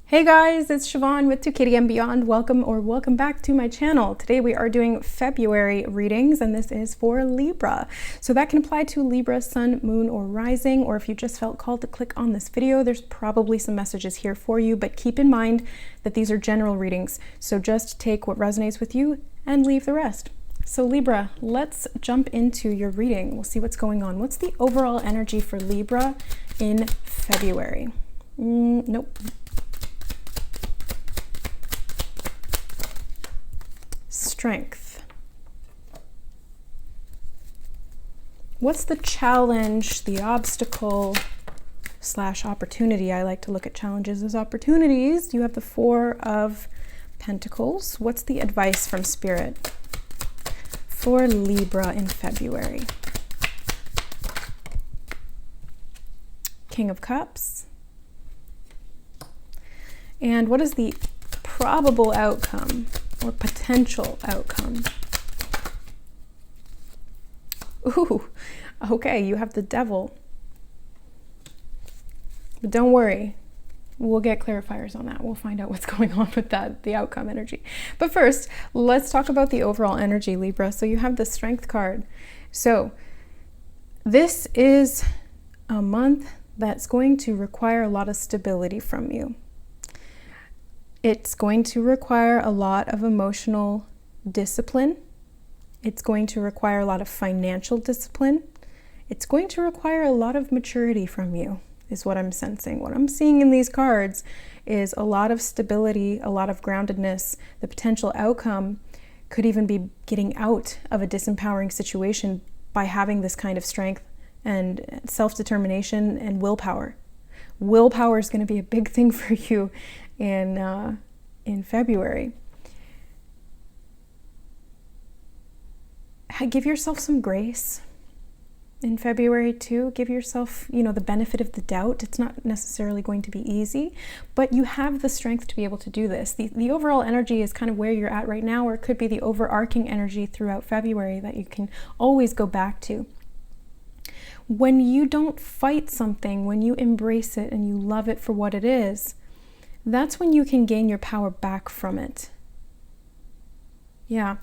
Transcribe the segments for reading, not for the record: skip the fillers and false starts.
Hey guys, it's Siobhan with To Kitty and Beyond. Welcome back to my channel. Today we are doing February readings, and this is for Libra. So that can apply to Libra, Sun, Moon, or Rising, or if you just felt called to click on this video, there's probably some messages here for you, but keep in mind that these are general readings. So just take what resonates with you and leave the rest. So Libra, let's jump into your reading. We'll see what's going on. What's the overall energy for Libra in February? Nope. Strength. What's the challenge, the obstacle / opportunity? I like to look at challenges as opportunities. You have the Four of Pentacles. What's the advice from Spirit for Libra in February? King of Cups. And what is the probable outcome or potential outcome? Ooh, okay, you have the Devil. But don't worry, we'll get clarifiers on that. We'll find out what's going on with that, the outcome energy. But first, let's talk about the overall energy, Libra. So you have the Strength card. So this is a month that's going to require a lot of stability from you. It's going to require a lot of emotional discipline. It's going to require a lot of financial discipline. It's going to require a lot of maturity from you, is what I'm sensing. What I'm seeing in these cards is a lot of stability, a lot of groundedness. The potential outcome could even be getting out of a disempowering situation by having this kind of strength and self-determination and willpower. Willpower is going to be a big thing for you in February. Give yourself some grace in February too. Give yourself, the benefit of the doubt. It's not necessarily going to be easy, but you have the strength to be able to do this. The overall energy is kind of where you're at right now, or it could be the overarching energy throughout February that you can always go back to. When you don't fight something, when you embrace it and you love it for what it is, that's when you can gain your power back from it. Yeah.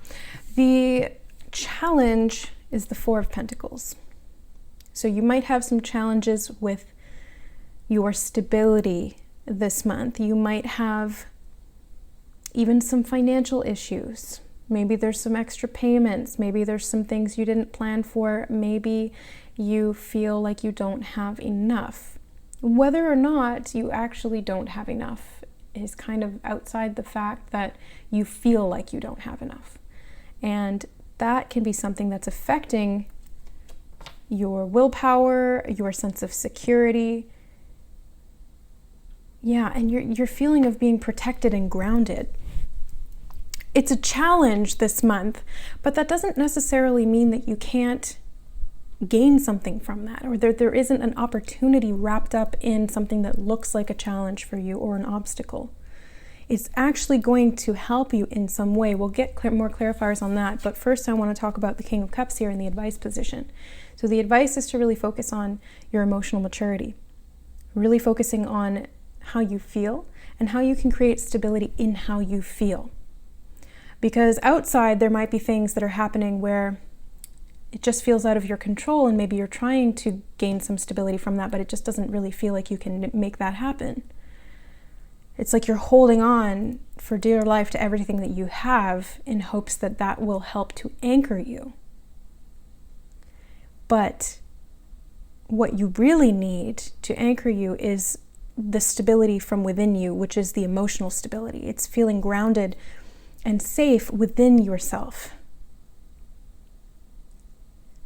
The challenge is the Four of Pentacles. So you might have some challenges with your stability this month. You might have even some financial issues. Maybe there's some extra payments. Maybe there's some things you didn't plan for. Maybe you feel like you don't have enough. Whether or not you actually don't have enough is kind of outside the fact that you feel like you don't have enough. And that can be something that's affecting your willpower, your sense of security. Yeah, and your feeling of being protected and grounded. It's a challenge this month, but that doesn't necessarily mean that you can't gain something from that, or there isn't an opportunity wrapped up in something that looks like a challenge for you or an obstacle. It's actually going to help you in some way. We'll get more clarifiers on that, but first I want to talk about the King of Cups here in the advice position. So the advice is to really focus on your emotional maturity, really focusing on how you feel and how you can create stability in how you feel. Because outside there might be things that are happening where it just feels out of your control, and maybe you're trying to gain some stability from that, but it just doesn't really feel like you can make that happen. It's like you're holding on for dear life to everything that you have in hopes that that will help to anchor you. But what you really need to anchor you is the stability from within you, which is the emotional stability. It's feeling grounded and safe within yourself.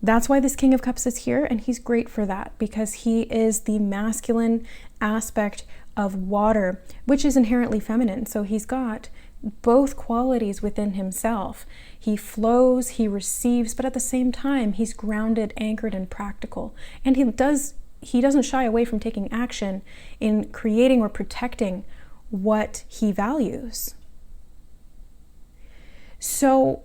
That's why this King of Cups is here, and he's great for that because he is the masculine aspect of water, which is inherently feminine. So he's got both qualities within himself. He flows, he receives, but at the same time, he's grounded, anchored, and practical. And he doesn't shy away from taking action in creating or protecting what he values. So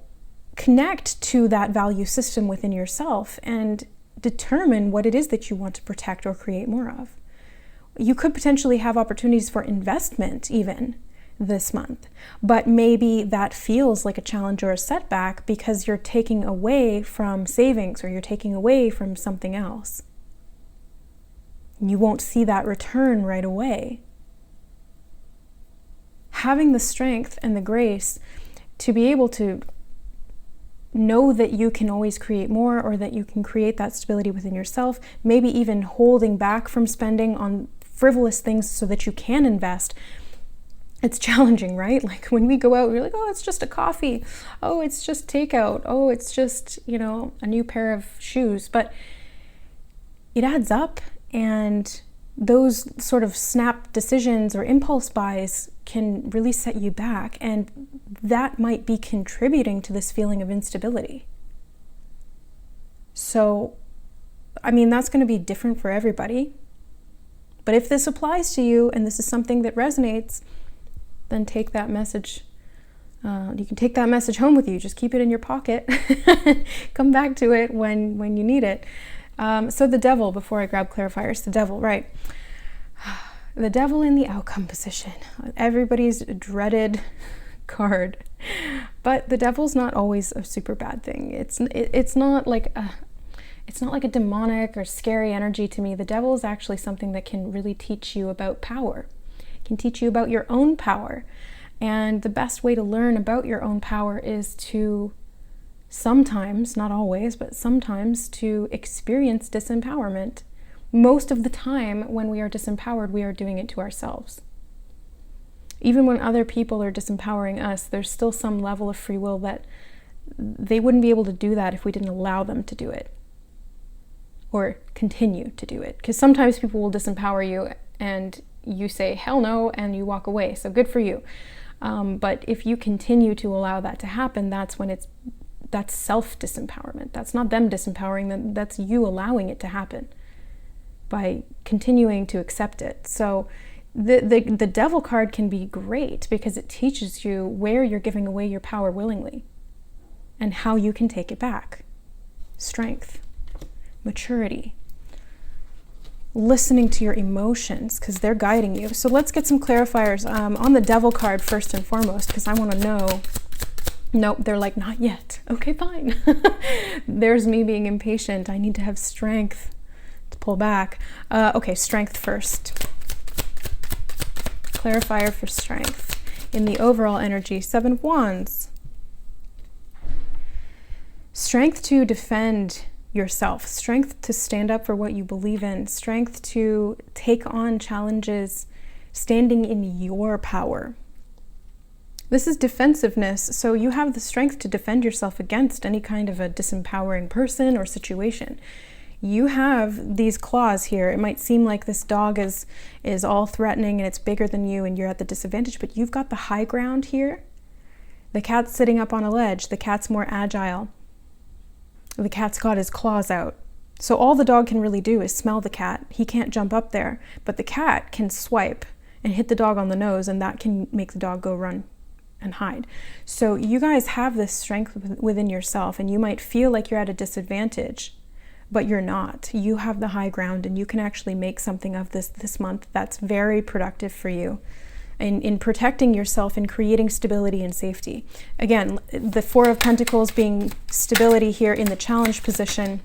connect to that value system within yourself and determine what it is that you want to protect or create more of. You could potentially have opportunities for investment even this month, but maybe that feels like a challenge or a setback because you're taking away from savings or you're taking away from something else. You won't see that return right away. Having the strength and the grace to be able to know that you can always create more, or that you can create that stability within yourself, maybe even holding back from spending on frivolous things so that you can invest. It's challenging, right? Like when we go out, we're like, oh, it's just a coffee. Oh, it's just takeout. Oh, it's just, a new pair of shoes. But it adds up, and those sort of snap decisions or impulse buys can really set you back, and that might be contributing to this feeling of instability. So, that's going to be different for everybody. But if this applies to you and this is something that resonates, then take that message. You can take that message home with you. Just keep it in your pocket. Come back to it when you need it. So the devil, before I grab clarifiers, the devil, right? The devil in the outcome position. Everybody's dreaded card. But the devil's not always a super bad thing. It's not like a demonic or scary energy to me. The devil is actually something that can really teach you about power. It can teach you about your own power. And the best way to learn about your own power is to sometimes, not always, but sometimes to experience disempowerment. Most of the time when we are disempowered, we are doing it to ourselves. Even when other people are disempowering us, there's still some level of free will that they wouldn't be able to do that if we didn't allow them to do it or continue to do it. Because sometimes people will disempower you and you say, hell no, and you walk away. So good for you. But if you continue to allow that to happen, that's self-disempowerment. That's not them disempowering them. That's you allowing it to happen by continuing to accept it. So the devil card can be great because it teaches you where you're giving away your power willingly and how you can take it back. Strength, maturity, listening to your emotions because they're guiding you. So let's get some clarifiers on the devil card first and foremost, because I want to know. Nope, they're like, not yet. Okay, fine. There's me being impatient. I need to have strength to pull back. Okay, strength first. Clarifier for strength. In the overall energy, 7 of Wands. Strength to defend yourself. Strength to stand up for what you believe in. Strength to take on challenges, standing in your power. This is defensiveness, so you have the strength to defend yourself against any kind of a disempowering person or situation. You have these claws here. It might seem like this dog is all threatening and it's bigger than you and you're at the disadvantage, but you've got the high ground here. The cat's sitting up on a ledge. The cat's more agile. The cat's got his claws out. So all the dog can really do is smell the cat. He can't jump up there, but the cat can swipe and hit the dog on the nose, and that can make the dog go run and hide. So you guys have this strength within yourself, and you might feel like you're at a disadvantage, but you're not. You have the high ground, and you can actually make something of this month that's very productive for you in protecting yourself and creating stability and safety. Again, the 4 of Pentacles being stability here in the challenge position.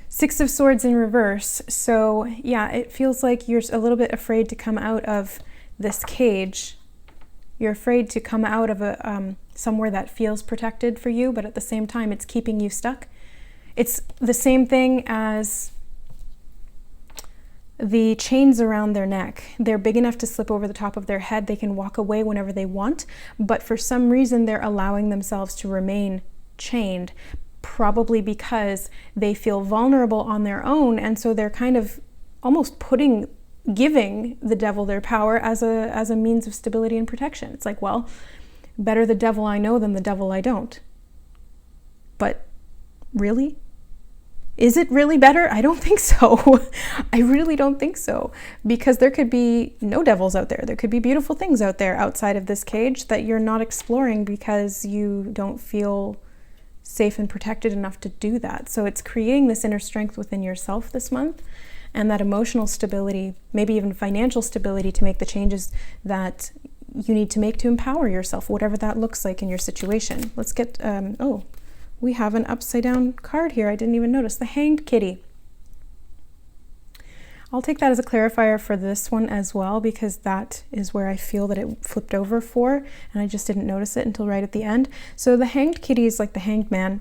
6 of Swords in reverse. So yeah, it feels like you're a little bit afraid to come out of this cage. You're afraid to come out of somewhere that feels protected for you, but at the same time, it's keeping you stuck. It's the same thing as the chains around their neck. They're big enough to slip over the top of their head. They can walk away whenever they want, but for some reason, they're allowing themselves to remain chained, probably because they feel vulnerable on their own, and so they're kind of almost giving the devil their power as a means of stability and protection. It's like, well, better the devil I know than the devil I don't. But really? Is it really better? I don't think so. I really don't think so. Because there could be no devils out there. There could be beautiful things out there outside of this cage that you're not exploring because you don't feel safe and protected enough to do that. So it's creating this inner strength within yourself this month. and that emotional stability, maybe even financial stability, to make the changes that you need to make to empower yourself, whatever that looks like in your situation. Let's get, oh, we have an upside down card here. I didn't even notice. The Hanged Kitty. I'll take that as a clarifier for this one as well, because that is where I feel that it flipped over for, and I just didn't notice it until right at the end. So the Hanged Kitty is like the Hanged Man,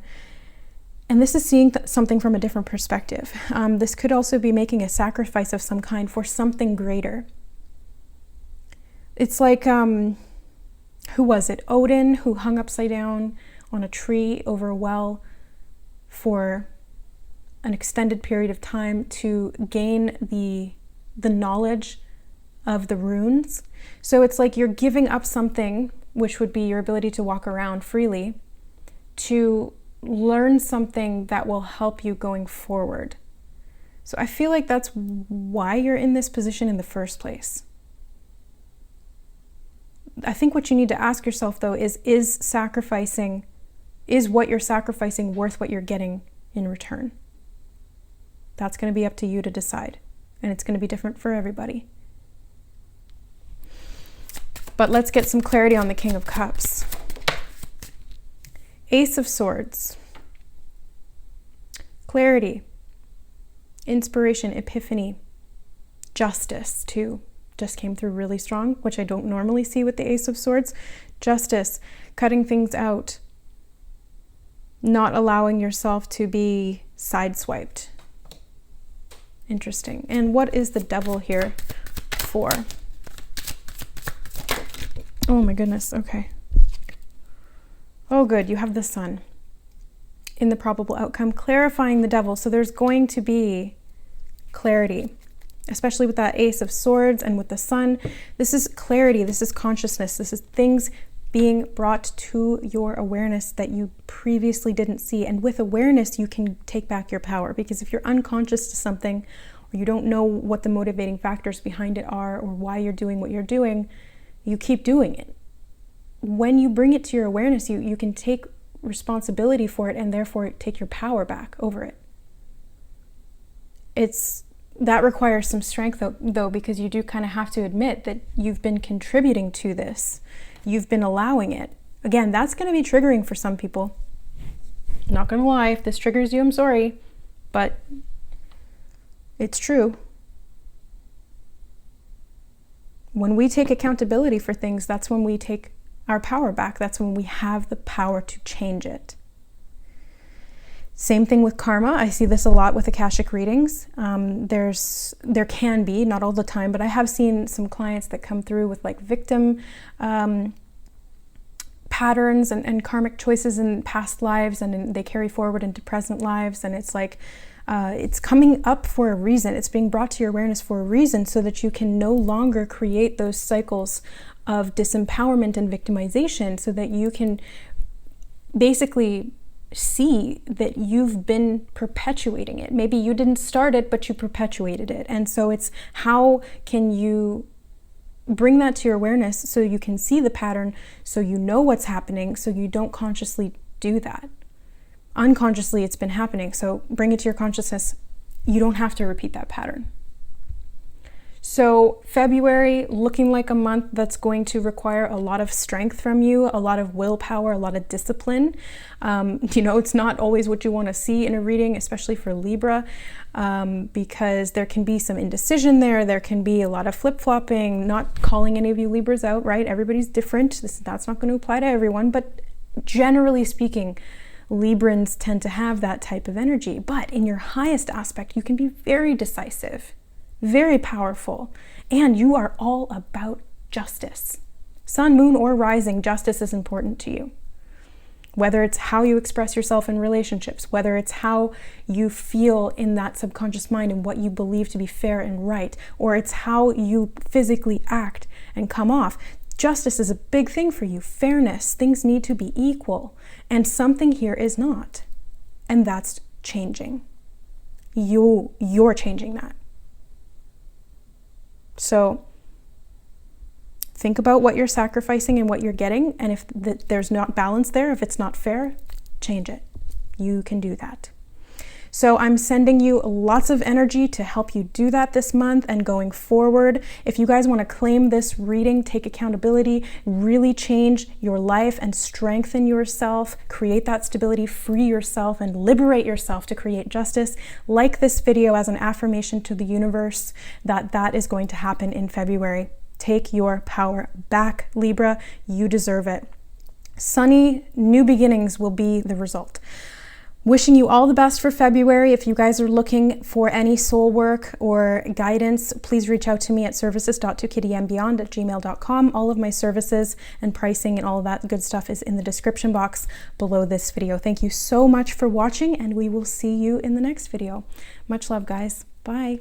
and this is seeing something from a different perspective. This could also be making a sacrifice of some kind for something greater. It's like, who was it? Odin, who hung upside down on a tree over a well for an extended period of time to gain the knowledge of the runes. So it's like you're giving up something, which would be your ability to walk around freely, to learn something that will help you going forward. So I feel like that's why you're in this position in the first place. I think what you need to ask yourself, though, is what you're sacrificing worth what you're getting in return? That's going to be up to you to decide, and it's going to be different for everybody. But let's get some clarity on the King of Cups. Ace of Swords. Clarity, inspiration, epiphany, justice too. Just came through really strong, which I don't normally see with the Ace of Swords. Justice, cutting things out, not allowing yourself to be sideswiped. Interesting. And what is the Devil here for? Oh my goodness, okay. Oh good, you have the Sun in the probable outcome, clarifying the Devil. So there's going to be clarity, especially with that Ace of Swords and with the Sun. This is clarity, this is consciousness, this is things being brought to your awareness that you previously didn't see. And with awareness, you can take back your power, because if you're unconscious to something, or you don't know what the motivating factors behind it are, or why you're doing what you're doing, you keep doing it. When you bring it to your awareness, you can take responsibility for it, and therefore take your power back over it. That requires some strength though, because you do kind of have to admit that you've been contributing to this. You've been allowing it. Again, that's going to be triggering for some people. Not going to lie, if this triggers you, I'm sorry, but it's true. When we take accountability for things, that's when we take our power back. That's when we have the power to change it. Same thing with karma. I see this a lot with Akashic readings. There can be, not all the time, but I have seen some clients that come through with like victim patterns and karmic choices in past lives, and they carry forward into present lives. And it's like, it's coming up for a reason. It's being brought to your awareness for a reason, so that you can no longer create those cycles of disempowerment and victimization, so that you can basically see that you've been perpetuating it. Maybe you didn't start it, but you perpetuated it. And so it's, how can you bring that to your awareness so you can see the pattern, so you know what's happening, so you don't consciously do that. Unconsciously it's been happening, so bring it to your consciousness. You don't have to repeat that pattern. So February, looking like a month that's going to require a lot of strength from you, a lot of willpower, a lot of discipline. It's not always what you want to see in a reading, especially for Libra, because there can be some indecision there. There can be a lot of flip-flopping, not calling any of you Libras out, right? Everybody's different. That's not going to apply to everyone, but generally speaking, Librans tend to have that type of energy. But in your highest aspect, you can be very decisive, very powerful, and you are all about justice. Sun, moon, or rising, justice is important to you. Whether it's how you express yourself in relationships, whether it's how you feel in that subconscious mind and what you believe to be fair and right, or it's how you physically act and come off. Justice is a big thing for you. Fairness, things need to be equal, and something here is not, and that's changing. You're changing that. So think about what you're sacrificing and what you're getting, and if there's not balance there, if it's not fair, change it. You can do that. So I'm sending you lots of energy to help you do that this month and going forward. If you guys want to claim this reading, take accountability, really change your life and strengthen yourself, create that stability, free yourself, and liberate yourself to create justice, like this video as an affirmation to the universe that that is going to happen in February. Take your power back, Libra. You deserve it. Sunny new beginnings will be the result. Wishing you all the best for February. If you guys are looking for any soul work or guidance, please reach out to me at services.2kittyandbeyond@gmail.com. All of my services and pricing and all of that good stuff is in the description box below this video. Thank you so much for watching, and we will see you in the next video. Much love, guys. Bye.